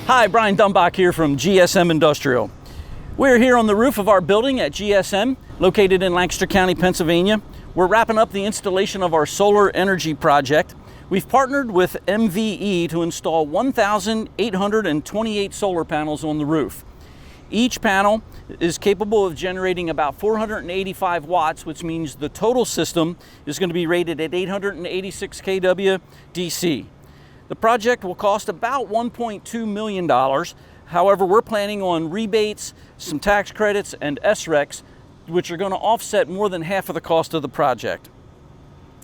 Hi, Brian Dumbach here from GSM Industrial. We're here on the roof of our building at GSM, located in Lancaster County, Pennsylvania. We're wrapping up the installation of our solar energy project. We've partnered with MVE to install 1,828 solar panels on the roof. Each panel is capable of generating about 485 watts, which means the total system is going to be rated at 886 kW DC. The project will cost about $1.2 million. However, we're planning on rebates, some tax credits, and SRECs, which are going to offset more than half of the cost of the project.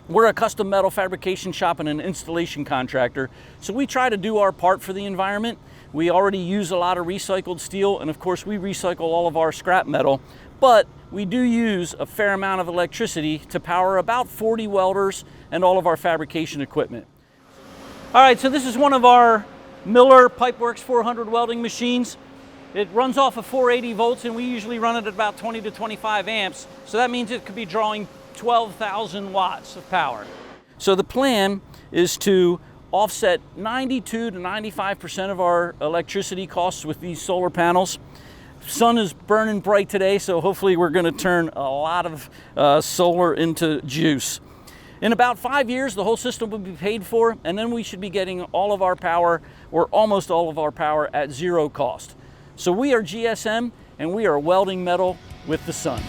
We're a custom metal fabrication shop and an installation contractor, so we try to do our part for the environment. We already use a lot of recycled steel, and of course we recycle all of our scrap metal, but we do use a fair amount of electricity to power about 40 welders and all of our fabrication equipment. All right, so this is one of our Miller Pipeworks 400 welding machines. It runs off of 480 volts, and we usually run it at about 20 to 25 amps. So that means it could be drawing 12,000 watts of power. So the plan is to offset 92 to 95% of our electricity costs with these solar panels. Sun is burning bright today, so hopefully we're going to turn a lot of solar into juice. In about 5 years, the whole system will be paid for, and then we should be getting all of our power, or almost all of our power, at zero cost. So we are GSM, and we are welding metal with the sun.